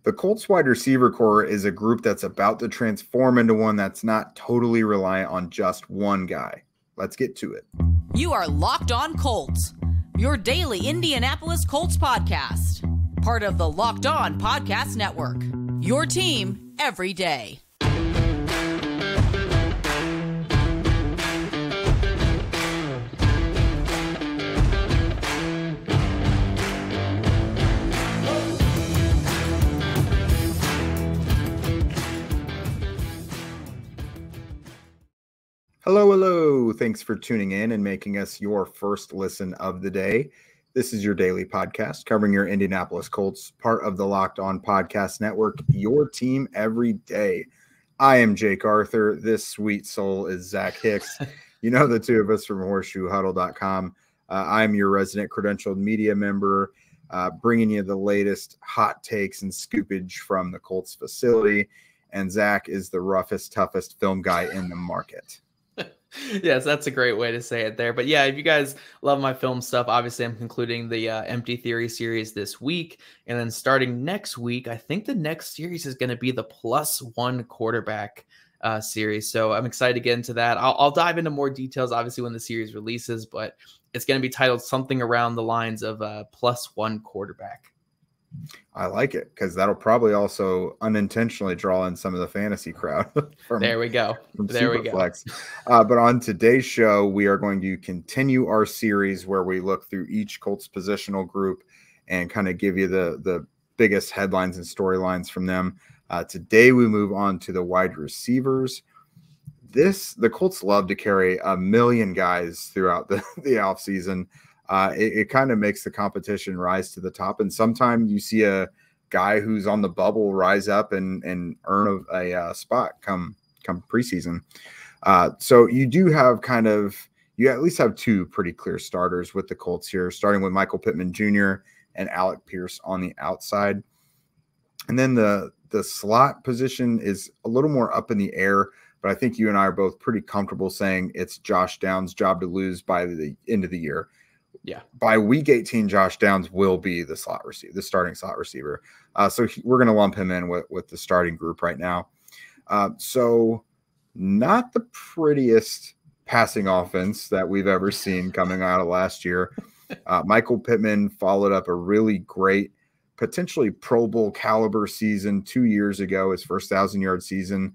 The Colts wide receiver core is a group that's about to transform into one that's not totally reliant on just one guy. Let's get to it. You are Locked On Colts, your daily Indianapolis Colts podcast. Part of the Locked On Podcast Network, your team every day. Hello. Thanks for tuning in and making us your first listen of the day. This is your daily podcast covering your Indianapolis Colts, part of the Locked On Podcast Network, your team every day. I am Jake Arthur. This sweet soul is Zach Hicks. You know the two of us from horseshoehuddle.com. I'm your resident credentialed media member, bringing you the latest hot takes and scoopage from the Colts facility. And Zach is the roughest, toughest film guy in the market. Yes, that's a great way to say it there. But yeah, if you guys love my film stuff, obviously I'm concluding the Empty Theory series this week. And then starting next week, I think the next series is going to be the +1 quarterback series. So I'm excited to get into that. I'll dive into more details, obviously, when the series releases, but it's going to be titled something around the lines of +1 quarterback. I like it because that'll probably also unintentionally draw in some of the fantasy crowd. There we go. But on today's show, we are going to continue our series where we look through each Colts positional group and kind of give you the biggest headlines and storylines from them. Today, we move on to the wide receivers. The Colts love to carry a million guys throughout the offseason. It kind of makes the competition rise to the top. And sometimes you see a guy who's on the bubble rise up and earn a spot come preseason. So you do have you at least have two pretty clear starters with the Colts here, starting with Michael Pittman Jr. and Alec Pierce on the outside. And then the slot position is a little more up in the air, but I think you and I are both pretty comfortable saying it's Josh Downs' job to lose by the end of the year. Yeah. By week 18, Josh Downs will be the starting slot receiver. So we're going to lump him in with the starting group right now. So not the prettiest passing offense that we've ever seen coming out of last year. Michael Pittman followed up a really great, potentially Pro Bowl caliber season 2 years ago, his first 1,000-yard season.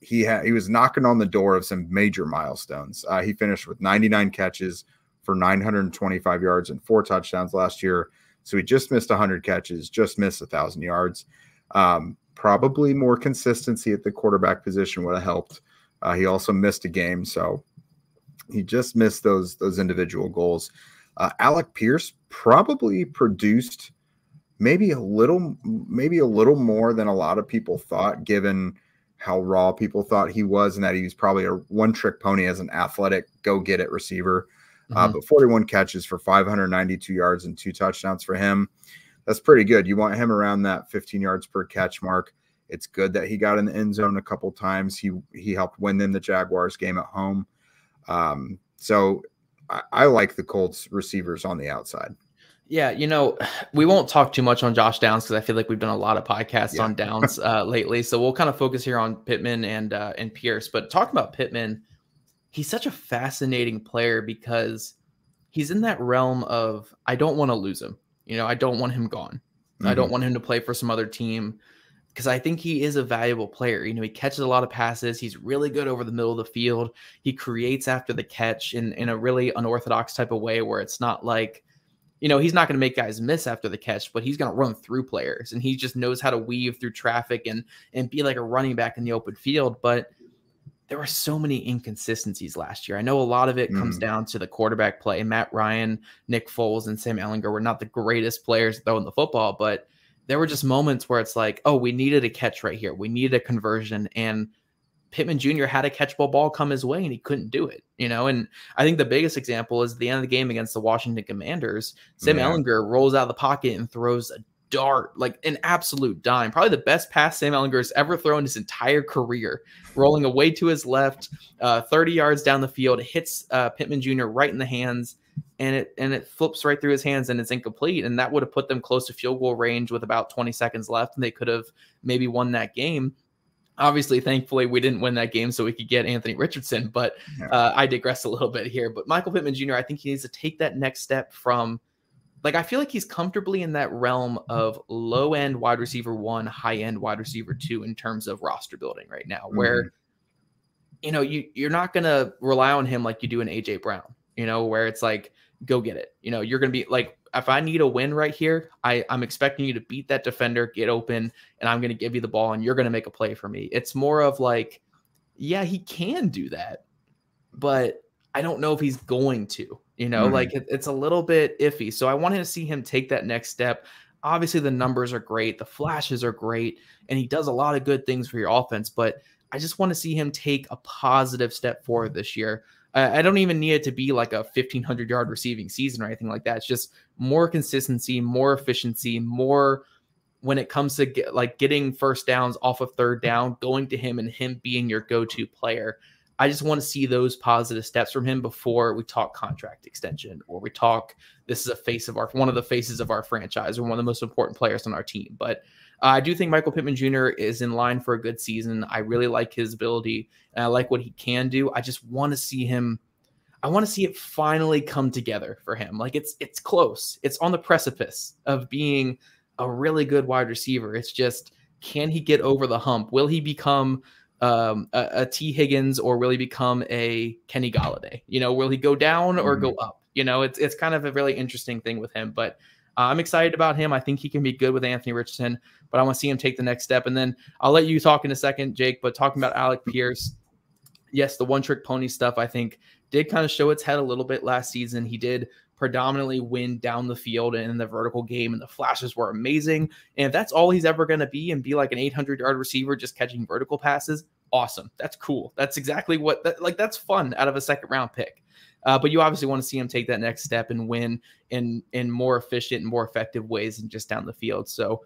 He was knocking on the door of some major milestones. He finished with 99 catches for 925 yards and 4 touchdowns last year. So he just missed 100 catches, just missed 1,000 yards. Probably more consistency at the quarterback position would have helped. He also missed a game, so he just missed those individual goals. Alec Pierce probably produced maybe a little more than a lot of people thought, given how raw people thought he was, and that he was probably a one-trick pony as an athletic go-get-it receiver. But 41 catches for 592 yards and 2 touchdowns for him. That's pretty good. You want him around that 15 yards per catch mark. It's good that he got in the end zone a couple times. He helped win them the Jaguars game at home. So I like the Colts receivers on the outside. Yeah, we won't talk too much on Josh Downs because I feel like we've done a lot of podcasts on Downs lately. So we'll kind of focus here on Pittman and Pierce. But talking about Pittman, he's such a fascinating player because he's in that realm of, I don't want to lose him. I don't want him gone. Mm-hmm. I don't want him to play for some other team because I think he is a valuable player. He catches a lot of passes. He's really good over the middle of the field. He creates after the catch in a really unorthodox type of way where it's not like, he's not going to make guys miss after the catch, but he's going to run through players. And he just knows how to weave through traffic and be like a running back in the open field. But there were so many inconsistencies last year. I know a lot of it comes down to the quarterback play. Matt Ryan, Nick Foles, and Sam Ehlinger were not the greatest players throwing the football, but there were just moments where it's like, oh, we needed a catch right here. We needed a conversion. And Pittman Jr. had a catchable ball come his way and he couldn't do it, And I think the biggest example is the end of the game against the Washington Commanders. Sam Ehlinger rolls out of the pocket and throws a dart, like an absolute dime. Probably the best pass Sam Ehlinger has ever thrown his entire career. Rolling away to his left, 30 yards down the field, hits Pittman Jr. right in the hands. and it flips right through his hands and it's incomplete. And that would have put them close to field goal range with about 20 seconds left, and they could have maybe won that game. Obviously, thankfully, we didn't win that game so we could get Anthony Richardson, but I digress a little bit here. But Michael Pittman Jr., I think he needs to take that next step from, like, I feel like he's comfortably in that realm of low-end wide receiver 1, high-end wide receiver 2 in terms of roster building right now, where, you're not going to rely on him like you do in A.J. Brown, where it's like, go get it. You're going to be like, if I need a win right here, I'm expecting you to beat that defender, get open, and I'm going to give you the ball, and you're going to make a play for me. It's more of like, yeah, he can do that, but I don't know if he's going to, like it's a little bit iffy. So I wanted to see him take that next step. Obviously, the numbers are great. The flashes are great, and he does a lot of good things for your offense, but I just want to see him take a positive step forward this year. I don't even need it to be like a 1,500-yard receiving season or anything like that. It's just more consistency, more efficiency, more when it comes to getting first downs off of third down, going to him and him being your go-to player. I just want to see those positive steps from him before we talk contract extension or we talk this is one of the faces of our franchise or one of the most important players on our team. But I do think Michael Pittman Jr. is in line for a good season. I really like his ability, and I like what he can do. I just want to see him. I want to see it finally come together for him. Like it's close. It's on the precipice of being a really good wide receiver. It's just, can he get over the hump? Will he become a T. Higgins, or will he become a Kenny Golladay? Will he go down or go up? It's kind of a really interesting thing with him, but I'm excited about him. I think he can be good with Anthony Richardson, but I want to see him take the next step. And then I'll let you talk in a second, Jake, but talking about Alec Pierce, yes, the one-trick pony stuff, I think, did kind of show its head a little bit last season. He did predominantly win down the field and in the vertical game, and the flashes were amazing. And if that's all he's ever going to be and be like an 800-yard receiver just catching vertical passes, awesome. That's cool. That's exactly that's fun out of a second-round pick. But you obviously want to see him take that next step and win in more efficient and more effective ways than just down the field. So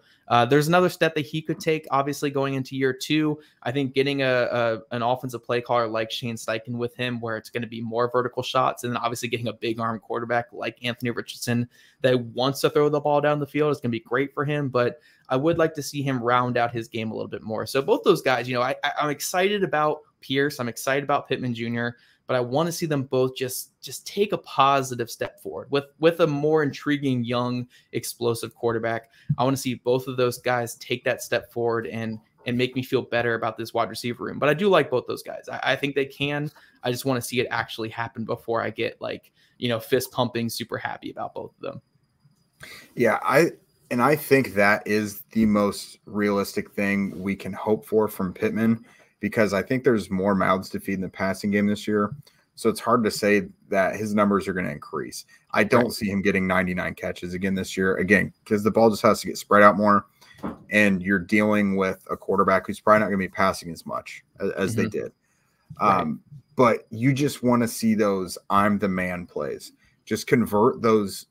there's another step that he could take, obviously, going into year 2. I think getting an offensive play caller like Shane Steichen with him, where it's going to be more vertical shots, and then obviously getting a big arm quarterback like Anthony Richardson that wants to throw the ball down the field is going to be great for him. But I would like to see him round out his game a little bit more. So both those guys, I'm excited about Pierce. I'm excited about Pittman Jr., but I want to see them both just take a positive step forward with a more intriguing, young, explosive quarterback. I want to see both of those guys take that step forward and make me feel better about this wide receiver room. But I do like both those guys. I think they can. I just want to see it actually happen before I get fist pumping, super happy about both of them. Yeah, I think that is the most realistic thing we can hope for from Pittman, because I think there's more mouths to feed in the passing game this year. So it's hard to say that his numbers are going to increase. I don't see him getting 99 catches again this year, because the ball just has to get spread out more, and you're dealing with a quarterback who's probably not going to be passing as much as they did. But you just want to see those I'm the man plays. Just convert those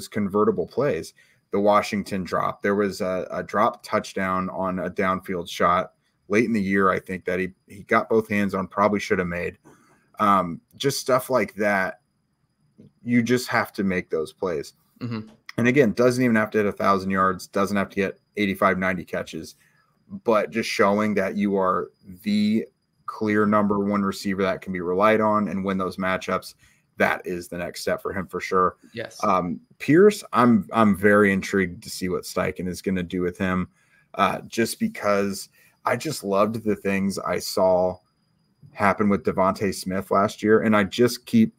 convertible plays. The Washington drop. There was a drop touchdown on a downfield shot late in the year, I think, that he got both hands on, probably should have made. Just stuff like that. You just have to make those plays. And again, doesn't even have to hit 1,000 yards, doesn't have to get 85, 90 catches, but just showing that you are the clear number one receiver that can be relied on and win those matchups. That is the next step for him for sure. Yes. Pierce, I'm very intrigued to see what Steichen is going to do with him, just because I just loved the things I saw happen with Devontae Smith last year, and I just keep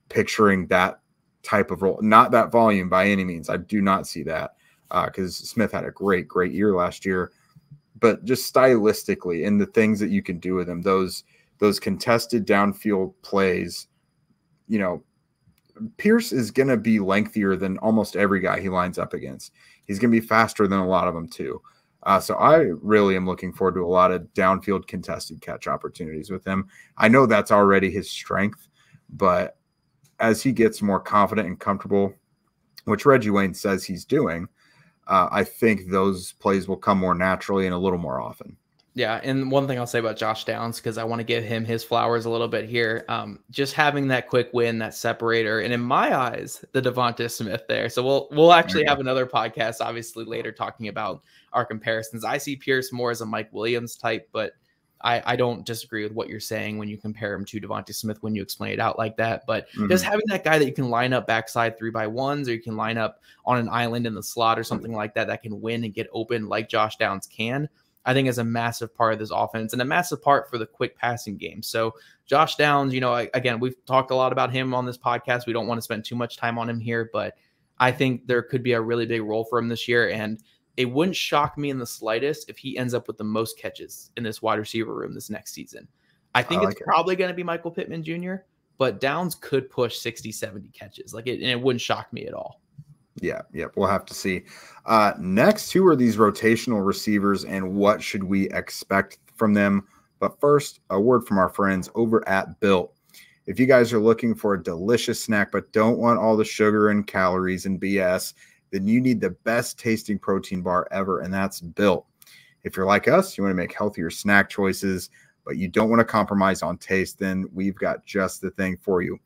picturing that type of role. Not that volume by any means. I do not see that, because Smith had a great year last year, but just stylistically and the things that you can do with him, those contested downfield plays. Pierce is going to be lengthier than almost every guy he lines up against. He's going to be faster than a lot of them too. So I really am looking forward to a lot of downfield contested catch opportunities with him. I know that's already his strength, but as he gets more confident and comfortable, which Reggie Wayne says he's doing, I think those plays will come more naturally and a little more often. Yeah, and one thing I'll say about Josh Downs, because I want to give him his flowers a little bit here, just having that quick win, that separator, and in my eyes, the Devonta Smith there. So we'll actually have another podcast, obviously, later talking about our comparisons. I see Pierce more as a Mike Williams type, but I don't disagree with what you're saying when you compare him to Devonta Smith when you explain it out like that. But just having that guy that you can line up backside 3x1s, or you can line up on an island in the slot or something like that, that can win and get open like Josh Downs can, I think is a massive part of this offense and a massive part for the quick passing game. So Josh Downs, again, we've talked a lot about him on this podcast. We don't want to spend too much time on him here, but I think there could be a really big role for him this year. And it wouldn't shock me in the slightest if he ends up with the most catches in this wide receiver room this next season. I think it's probably going to be Michael Pittman Jr., but Downs could push 60, 70 catches. And it wouldn't shock me at all. Yeah, we'll have to see. Next, who are these rotational receivers and what should we expect from them? But first, a word from our friends over at Built. If you guys are looking for a delicious snack but don't want all the sugar and calories and BS, then you need the best tasting protein bar ever, and that's Built. If you're like us, you want to make healthier snack choices, but you don't want to compromise on taste, then we've got just the thing for you.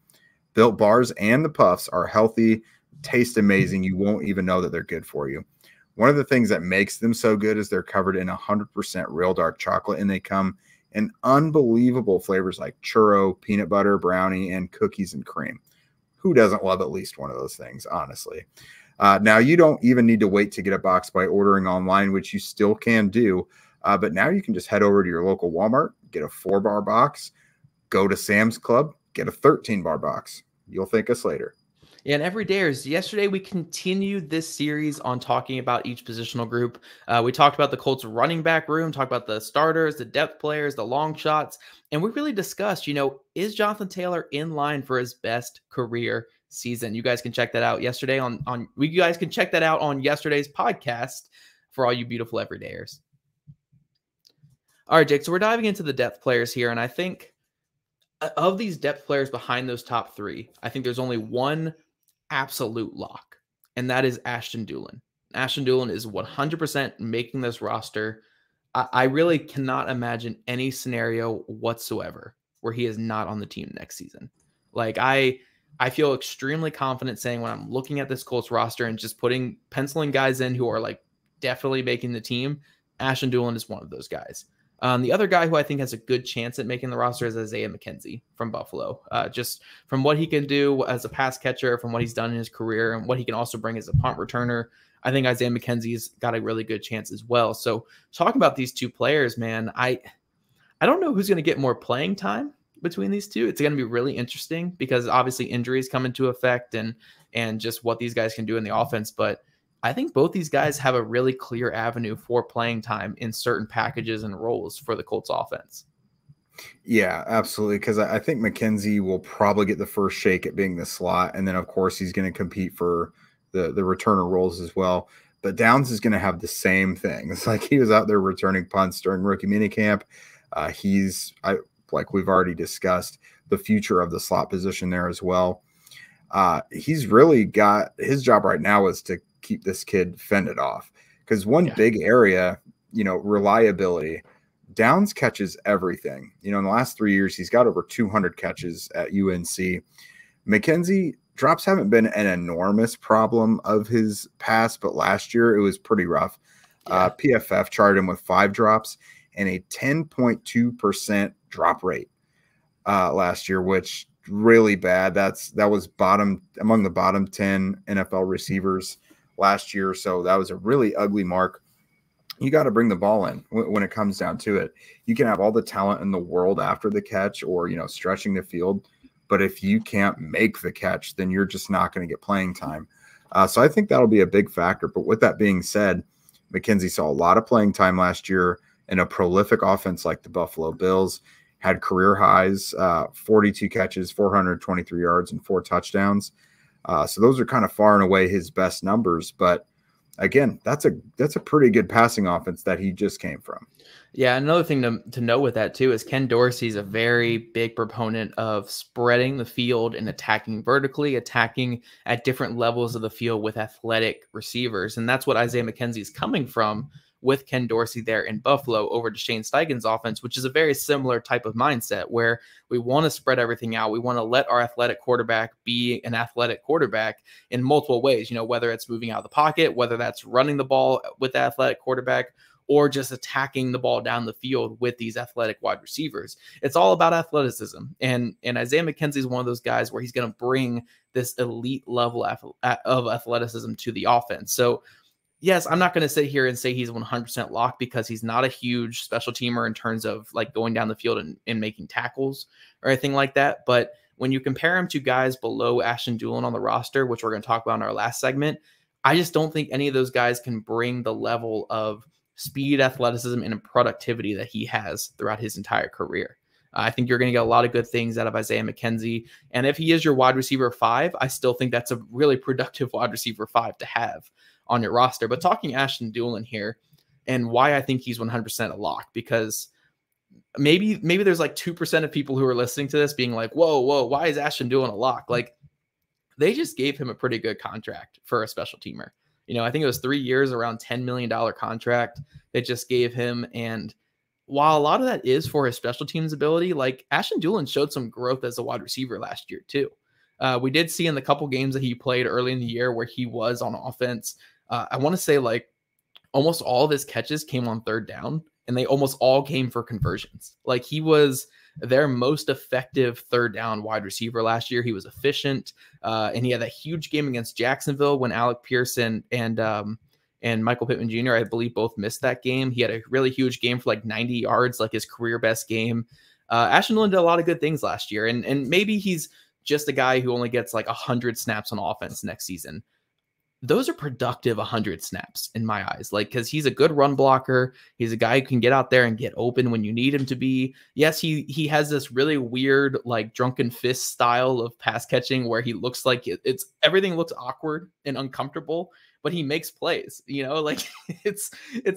Built bars and the puffs are healthy, taste amazing. You won't even know that they're good for you. One of the things that makes them so good is they're covered in 100% real dark chocolate, and they come in unbelievable flavors like churro, peanut butter, brownie, and cookies and cream. Who doesn't love at least one of those things, honestly? Now, you don't even need to wait to get a box by ordering online, which you still can do. But now you can just head over to your local Walmart, get a 4-bar box, go to Sam's Club, get a 13-bar box. You'll thank us later. Yeah, and everydayers, yesterday we continued this series on talking about each positional group. We talked about the Colts running back room, talked about the starters, the depth players, the long shots, and we really discussed, is Jonathan Taylor in line for his best career season? You guys can check that out yesterday you guys can check that out on yesterday's podcast for all you beautiful everydayers. All right, Jake, so we're diving into the depth players here, and I think of these depth players behind those top three, I think there's only one absolute lock, and that is Ashton Dulin. Ashton Dulin is 100% making this roster. I really cannot imagine any scenario whatsoever where he is not on the team next season. Like I feel extremely confident saying when I'm looking at this Colts roster and just penciling guys in who are like definitely making the team, Ashton Dulin is one of those guys. The other guy who I think has a good chance at making the roster is Isaiah McKenzie from Buffalo. Just from what he can do as a pass catcher, from what he's done in his career, and what he can also bring as a punt returner, I think Isaiah McKenzie's got a really good chance as well. So talking about these two players, man, I don't know who's going to get more playing time between these two. It's going to be really interesting because obviously injuries come into effect and just what these guys can do in the offense. But I think both these guys have a really clear avenue for playing time in certain packages and roles for the Colts offense. Yeah, absolutely. Because I think McKenzie will probably get the first shake at being the slot. And then, of course, he's going to compete for the returner roles as well. But Downs is going to have the same thing. It's like he was out there returning punts during rookie minicamp. Like we've already discussed, the future of the slot position there as well. He's really got his job right now is to keep this kid fended off, because one big area, reliability. Downs catches everything. In the last 3 years, he's got over 200 catches at UNC. McKenzie, drops haven't been an enormous problem of his past, but last year it was pretty rough. PFF charted him with 5 drops and a 10.2% drop rate last year, which really bad. That was among the bottom 10 NFL receivers last year. So that was a really ugly mark. You got to bring the ball in when it comes down to it. You can have all the talent in the world after the catch or, stretching the field. But if you can't make the catch, then you're just not going to get playing time. So I think that'll be a big factor. But with that being said, McKenzie saw a lot of playing time last year in a prolific offense like the Buffalo Bills, had career highs, 42 catches, 423 yards, and 4 touchdowns. So those are kind of far and away his best numbers. But again, that's a pretty good passing offense that he just came from. Yeah, another thing to know with that too is Ken Dorsey's a very big proponent of spreading the field and attacking vertically, attacking at different levels of the field with athletic receivers. And that's what Isaiah McKenzie is coming from with Ken Dorsey there in Buffalo over to Shane Steichen's offense, which is a very similar type of mindset where we want to spread everything out. We want to let our athletic quarterback be an athletic quarterback in multiple ways, whether it's moving out of the pocket, whether that's running the ball with the athletic quarterback, or just attacking the ball down the field with these athletic wide receivers. It's all about athleticism. And Isaiah McKenzie is one of those guys where he's going to bring this elite level of athleticism to the offense. So yes, I'm not going to sit here and say he's 100% locked because he's not a huge special teamer in terms of like going down the field and making tackles or anything like that. But when you compare him to guys below Ashton Dulin on the roster, which we're going to talk about in our last segment, I just don't think any of those guys can bring the level of speed, athleticism, and productivity that he has throughout his entire career. I think you're going to get a lot of good things out of Isaiah McKenzie. And if he is your wide receiver 5, I still think that's a really productive wide receiver 5 to have on your roster. But talking Ashton Dulin here and why I think he's 100% a lock, because maybe there's like 2% of people who are listening to this being like, whoa, why is Ashton Dulin a lock? Like, they just gave him a pretty good contract for a special teamer. I think it was 3 years, around $10 million contract they just gave him. And while a lot of that is for his special teams ability, like Ashton Dulin showed some growth as a wide receiver last year too. We did see in the couple games that he played early in the year where he was on offense. I want to say like almost all of his catches came on third down, and they almost all came for conversions. Like, he was their most effective third down wide receiver last year. He was efficient, and he had that huge game against Jacksonville when Alec Pearson and Michael Pittman Jr., I believe, both missed that game. He had a really huge game for like 90 yards, like his career best game. Ashton Dulin did a lot of good things last year, and maybe he's just a guy who only gets like 100 snaps on offense next season. Those are productive 100 snaps in my eyes, like, because he's a good run blocker. He's a guy who can get out there and get open when you need him to be. Yes, he has this really weird, like, drunken fist style of pass catching where he looks like it's everything looks awkward and uncomfortable, but he makes plays, like it's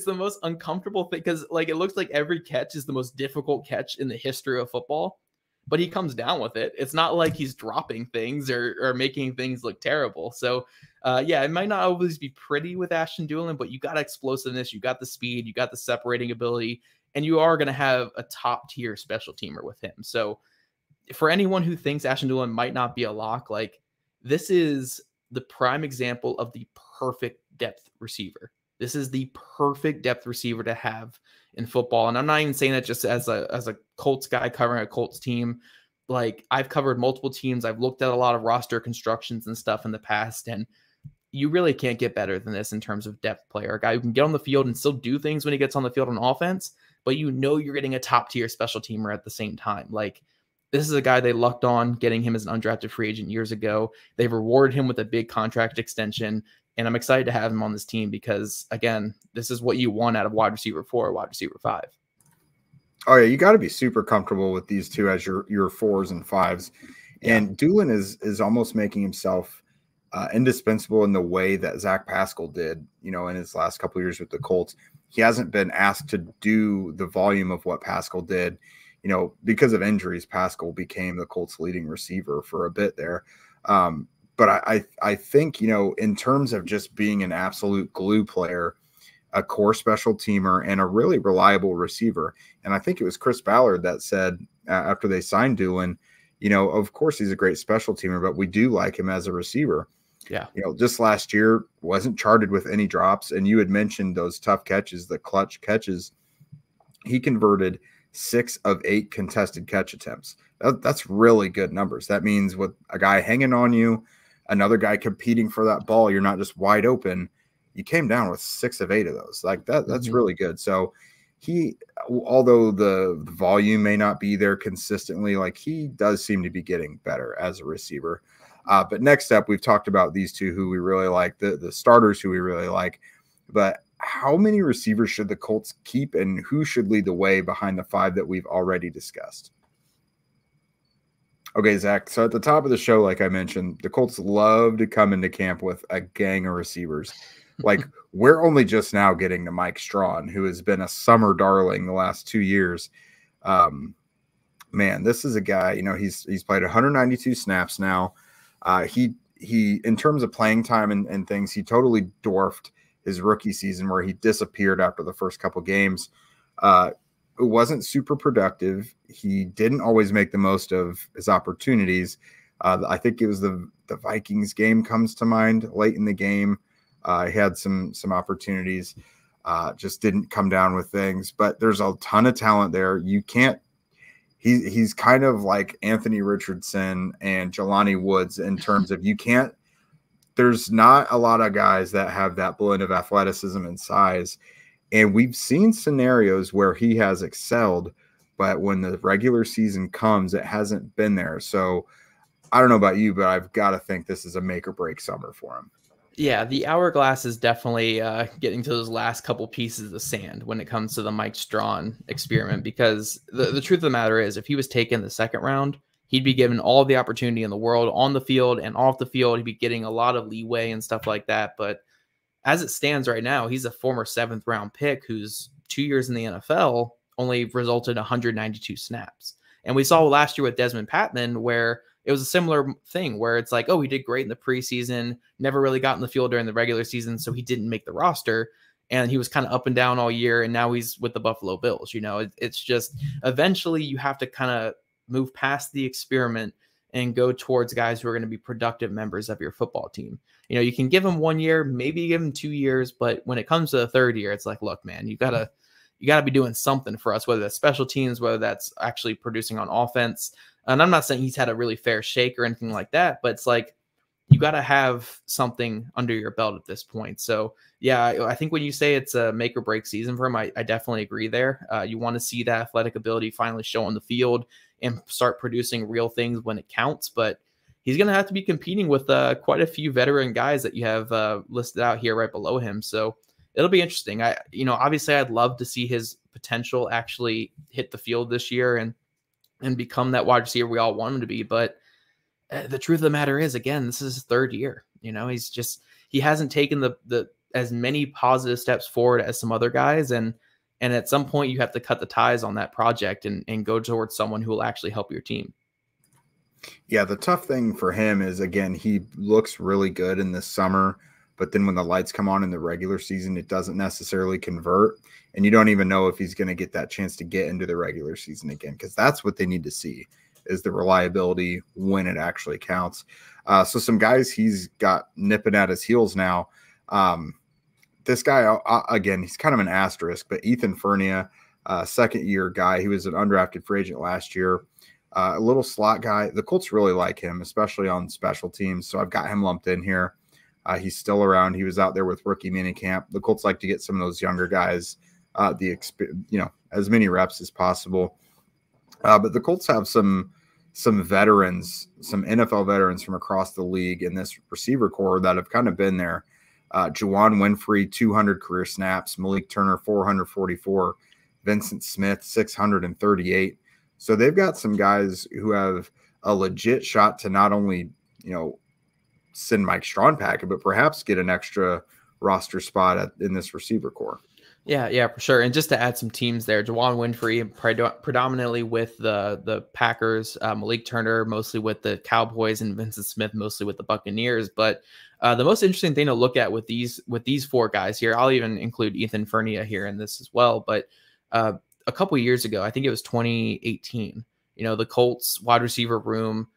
the most uncomfortable thing because, like, it looks like every catch is the most difficult catch in the history of football, but he comes down with it. It's not like he's dropping things or making things look terrible. So yeah, it might not always be pretty with Ashton Dulin, but you got explosiveness, you got the speed, you got the separating ability, and you are going to have a top tier special teamer with him. So for anyone who thinks Ashton Dulin might not be a lock, like, this is the prime example of the perfect depth receiver. This is the perfect depth receiver to have in football. And I'm not even saying that just as a Colts guy covering a Colts team. Like, I've covered multiple teams. I've looked at a lot of roster constructions and stuff in the past, and you really can't get better than this in terms of depth player. A guy who can get on the field and still do things when he gets on the field on offense, but you're getting a top tier special teamer at the same time. Like, this is a guy they lucked on getting him as an undrafted free agent years ago. They've rewarded him with a big contract extension, and I'm excited to have him on this team because, again, this is what you want out of wide receiver 4 or wide receiver 5. Oh yeah, you got to be super comfortable with these two as your 4s and 5s. Yeah. And Dulin is almost making himself indispensable in the way that Zach Pascal did, in his last couple of years with the Colts. He hasn't been asked to do the volume of what Pascal did. Because of injuries, Pascal became the Colts' leading receiver for a bit there. But I think, in terms of just being an absolute glue player, a core special teamer, and a really reliable receiver. And I think it was Chris Ballard that said after they signed Dulin, of course he's a great special teamer, but we do like him as a receiver. Yeah. Just last year wasn't charted with any drops. And you had mentioned those tough catches, the clutch catches. He converted 6 of 8 contested catch attempts. That's really good numbers. That means with a guy hanging on you, another guy competing for that ball, you're not just wide open. You came down with 6 of 8 of those. Like that's really good. So although the volume may not be there consistently, like, he does seem to be getting better as a receiver. But next up, we've talked about these two who we really like, the starters who we really like. But how many receivers should the Colts keep, and who should lead the way behind the 5 that we've already discussed? Okay, Zach. So at the top of the show, like I mentioned, the Colts love to come into camp with a gang of receivers. Like, we're only just now getting to Mike Strawn, who has been a summer darling the last 2 years. Man, this is a guy, he's played 192 snaps now. He in terms of playing time and things, he totally dwarfed his rookie season where he disappeared after the first couple games. It wasn't super productive. He didn't always make the most of his opportunities. I think it was the Vikings game comes to mind late in the game. He had some opportunities, just didn't come down with things. But there's a ton of talent there. You can't. He's kind of like Anthony Richardson and Jelani Woods in terms of you can't. There's not a lot of guys that have that blend of athleticism and size. And we've seen scenarios where he has excelled, but when the regular season comes, it hasn't been there. So I don't know about you, but I've got to think this is a make or break summer for him. Yeah, the hourglass is definitely getting to those last couple pieces of sand when it comes to the Mike Strawn experiment, because the truth of the matter is if he was taken the second round, he'd be given all the opportunity in the world on the field and off the field. He'd be getting a lot of leeway and stuff like that. But as it stands right now, he's a former 7th round pick who's 2 years in the NFL only resulted in 192 snaps. And we saw last year with Desmond Patman where it was a similar thing where it's like, oh, he did great in the preseason, never really got in the field during the regular season, so he didn't make the roster. And he was kind of up and down all year, and now he's with the Buffalo Bills. You know, it's just eventually you have to kind of move past the experiment and go towards guys who are going to be productive members of your football team. You know, you can give them 1 year, maybe give them 2 years, but when it comes to the third year, it's like, look, man, you gotta be doing something for us, whether that's special teams, whether that's actually producing on offense. And I'm not saying he's had a really fair shake or anything like that, but it's like, you got to have something under your belt at this point. So yeah, I think when you say it's a make or break season for him, I definitely agree there. You want to see that athletic ability finally show on the field and start producing real things when it counts. But he's going to have to be competing with quite a few veteran guys that you have listed out here right below him. So it'll be interesting. Obviously I'd love to see his potential actually hit the field this year and become that wide receiver we all want him to be. But the truth of the matter is, again, this is his third year. You know, he hasn't taken the as many positive steps forward as some other guys. And at some point you have to cut the ties on that project and go towards someone who will actually help your team. Yeah. The tough thing for him is, again, he looks really good in this summer, but then when the lights come on in the regular season, it doesn't necessarily convert. And you don't even know if he's going to get that chance to get into the regular season again, because that's what they need to see is the reliability when it actually counts. So some guys he's got nipping at his heels now. This guy, again, he's kind of an asterisk, but Ethan Furnia, second-year guy. He was an undrafted free agent last year. A little slot guy. The Colts really like him, especially on special teams. So I've got him lumped in here. He's still around. He was out there with rookie minicamp. The Colts like to get some of those younger guys, as many reps as possible. But the Colts have some veterans, some NFL veterans from across the league in this receiver core that have kind of been there. Juwan Winfrey, 200 career snaps. Malik Turner, 444. Vincent Smith, 638. So they've got some guys who have a legit shot to not only, send Mike Strawn packing, but perhaps get an extra roster spot in this receiver core. Yeah, for sure. And just to add some teams there, Juwan Winfrey predominantly with the Packers, Malik Turner mostly with the Cowboys, and Vincent Smith mostly with the Buccaneers. But the most interesting thing to look at with these four guys here, I'll even include Ethan Furnia here in this as well. But a couple of years ago, I think it was 2018, the Colts wide receiver room,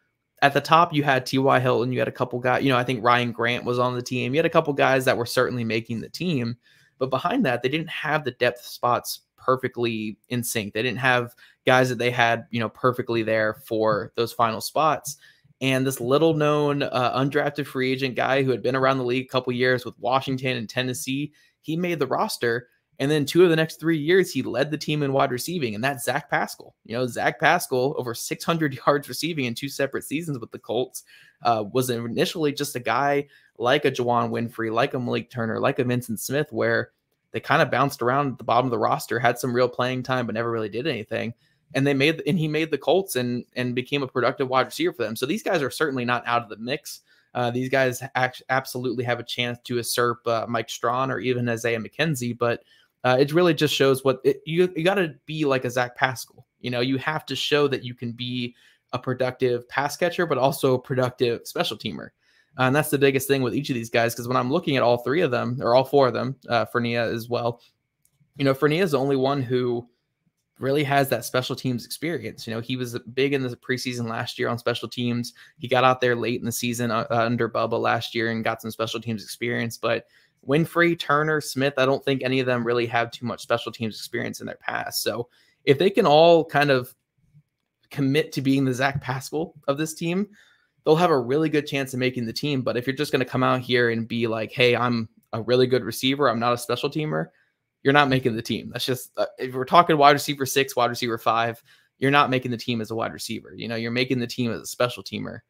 at the top, you had T.Y. Hilton. You had a couple guys, I think Ryan Grant was on the team. You had a couple guys that were certainly making the team. But behind that, they didn't have the depth spots perfectly in sync. They didn't have guys that they had, perfectly there for those final spots. And this little known undrafted free agent guy who had been around the league a couple years with Washington and Tennessee, he made the roster. And then 2 of the next 3 years, he led the team in wide receiving, and that's Zach Pascal. Zach Pascal, over 600 yards receiving in 2 separate seasons with the Colts, was initially just a guy like a Juwan Winfrey, like a Malik Turner, like a Vincent Smith, where they kind of bounced around at the bottom of the roster, had some real playing time, but never really did anything. And he made the Colts and became a productive wide receiver for them. So these guys are certainly not out of the mix. These guys absolutely have a chance to usurp Mike Strawn or even Isaiah McKenzie, but it really just shows you got to be like a Zach Pascal. You have to show that you can be a productive pass catcher, but also a productive special teamer. And that's the biggest thing with each of these guys, because when I'm looking at all three of them, or all four of them, Fournette as well, Fournette is the only one who really has that special teams experience. He was big in the preseason last year on special teams. He got out there late in the season under Bubba last year and got some special teams experience. But Winfrey, Turner, Smith, I don't think any of them really have too much special teams experience in their past. So if they can all kind of commit to being the Zach Pascal of this team, they'll have a really good chance of making the team. But if you're just going to come out here and be like, hey, I'm a really good receiver, I'm not a special teamer, you're not making the team. That's just, if we're talking wide receiver 6, wide receiver 5, you're not making the team as a wide receiver. You're making the team as a special teamer.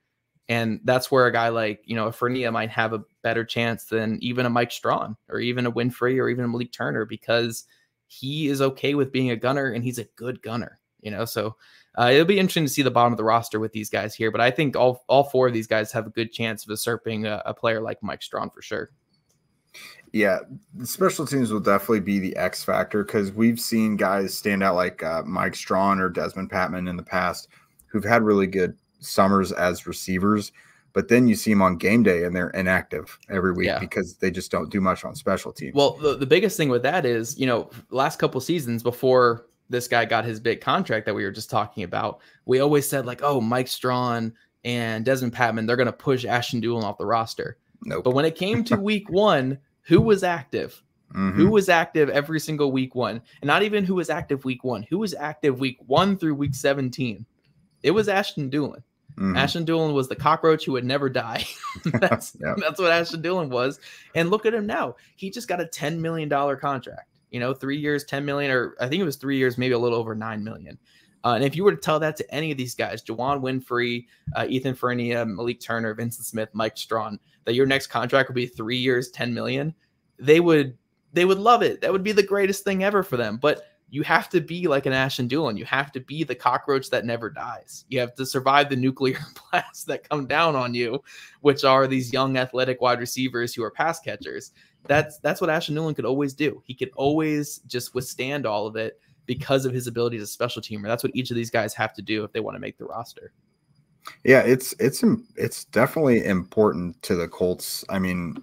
And that's where a guy like, a Fournette might have a better chance than even a Mike Strawn or even a Winfrey or even a Malik Turner, because he is okay with being a gunner and he's a good gunner, So it'll be interesting to see the bottom of the roster with these guys here. But I think all four of these guys have a good chance of usurping a player like Mike Strawn for sure. Yeah, the special teams will definitely be the X factor, because we've seen guys stand out like Mike Strawn or Desmond Patman in the past who've had really good summers as receivers, but then you see them on game day and they're inactive every week because they just don't do much on special teams. Well, the biggest thing with that is, last couple seasons before this guy got his big contract that we were just talking about, we always said like, oh, Mike Strawn and Desmond Patman, they're going to push Ashton Dulin off the roster. Nope. But when it came to week 1, who was active? Mm-hmm. Who was active every single week 1? And not even who was active week 1. Who was active week 1 through week 17? It was Ashton Dulin. Mm-hmm. Ashton Dulin was the cockroach who would never die. That's what Ashton Dulin was. And look at him now. He just got a $10 million contract. 3 years, $10 million, or I think it was 3 years, maybe a little over $9 million. And if you were to tell that to any of these guys, Juwan Winfrey, Ethan Fournette, Malik Turner, Vincent Smith, Mike Strawn, that your next contract would be 3 years, $10 million, they would love it. That would be the greatest thing ever for them. But you have to be like an Ashton Dulin. You have to be the cockroach that never dies. You have to survive the nuclear blasts that come down on you, which are these young athletic wide receivers who are pass catchers. That's what Ashton Dulin could always do. He could always just withstand all of it because of his ability as a special teamer. That's what each of these guys have to do if they want to make the roster. Yeah, it's definitely important to the Colts. I mean,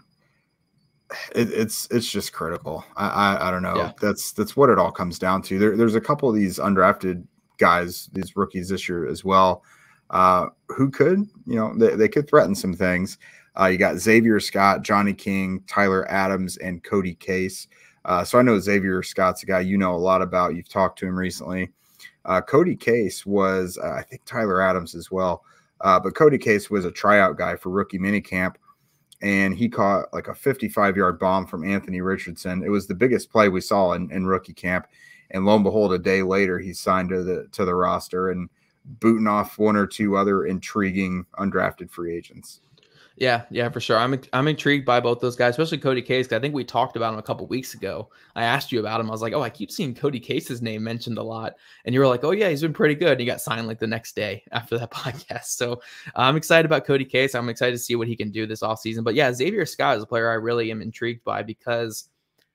it's just critical. I don't know. Yeah. That's what it all comes down to. There's a couple of these undrafted guys, these rookies this year as well, who could, they could threaten some things. You got Xavier Scott, Johnny King, Tyler Adams, and Cody Case. So I know Xavier Scott's a guy you know a lot about. You've talked to him recently. Cody Case was, I think, Tyler Adams as well. But Cody Case was a tryout guy for rookie minicamp, and he caught like a 55-yard bomb from Anthony Richardson. It was the biggest play we saw in rookie camp. And lo and behold, a day later, he signed to the roster and booting off one or two other intriguing undrafted free agents. Yeah, for sure. I'm intrigued by both those guys, especially Cody Case, because I think we talked about him a couple weeks ago. I asked you about him. I was like, oh, I keep seeing Cody Case's name mentioned a lot. And you were like, oh, yeah, he's been pretty good. And he got signed like the next day after that podcast. So I'm excited about Cody Case. I'm excited to see what he can do this offseason. But yeah, Xavier Scott is a player I really am intrigued by because,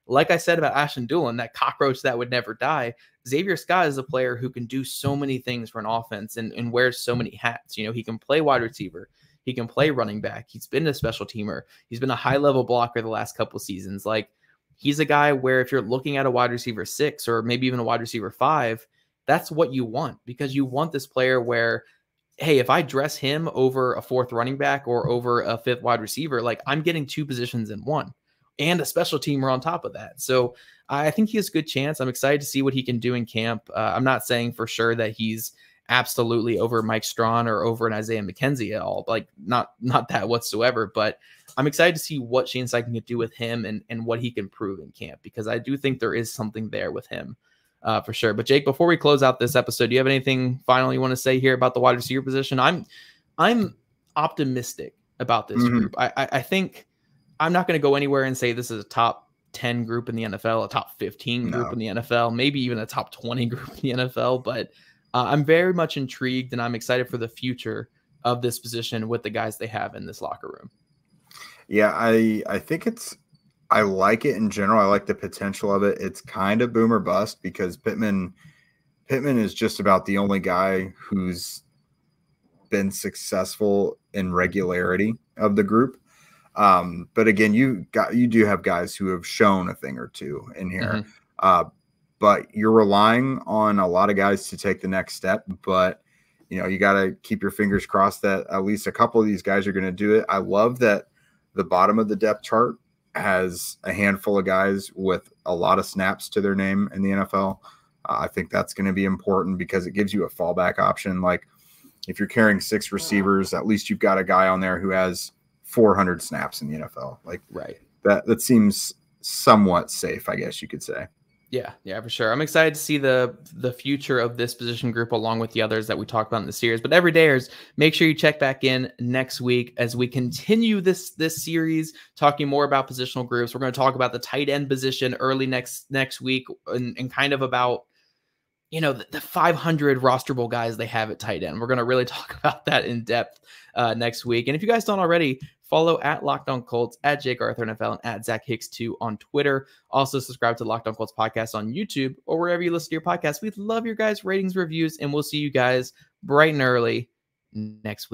like I said about Ashton Dulin, that cockroach that would never die, Xavier Scott is a player who can do so many things for an offense and wears so many hats. He can play wide receiver. He can play running back. He's been a special teamer. He's been a high-level blocker the last couple seasons. Like, he's a guy where if you're looking at a wide receiver 6 or maybe even a wide receiver 5, that's what you want, because you want this player where, hey, if I dress him over a 4th running back or over a 5th wide receiver, like, I'm getting 2 positions in one and a special teamer on top of that. So I think he has a good chance. I'm excited to see what he can do in camp. I'm not saying for sure that he's absolutely over Mike Strawn or over an Isaiah McKenzie at all, like not that whatsoever, but I'm excited to see what Shane Steichen can do with him and what he can prove in camp, because I do think there is something there with him for sure. But Jake, before we close out this episode, do you have anything final you want to say here about the wide receiver position? I'm optimistic about this group. I think I'm not going to go anywhere and say this is a top 10 group in the NFL, a top 15 group in the NFL, maybe even a top 20 group in the NFL, but I'm very much intrigued and I'm excited for the future of this position with the guys they have in this locker room. Yeah, I think I like it in general. I like the potential of it. It's kind of boom or bust because Pittman is just about the only guy who's been successful and regularity of the group. But again, you do have guys who have shown a thing or two in here. But you're relying on a lot of guys to take the next step. But you got to keep your fingers crossed that at least a couple of these guys are going to do it. I love that the bottom of the depth chart has a handful of guys with a lot of snaps to their name in the NFL. I think that's going to be important because it gives you a fallback option. Like if you're carrying 6 receivers, at least you've got a guy on there who has 400 snaps in the NFL. Like that seems somewhat safe, I guess you could say. Yeah, for sure. I'm excited to see the future of this position group along with the others that we talked about in the series. But everydayers, make sure you check back in next week as we continue this series, talking more about positional groups. We're going to talk about the tight end position early next week and kind of about the 500 rosterable guys they have at tight end. We're going to really talk about that in depth next week. And if you guys don't already, follow at Locked On Colts, at Jake Arthur NFL, and at Zach Hicks 2 on Twitter. Also subscribe to Locked On Colts podcast on YouTube or wherever you listen to your podcast. We'd love your guys' ratings, reviews, and we'll see you guys bright and early next week.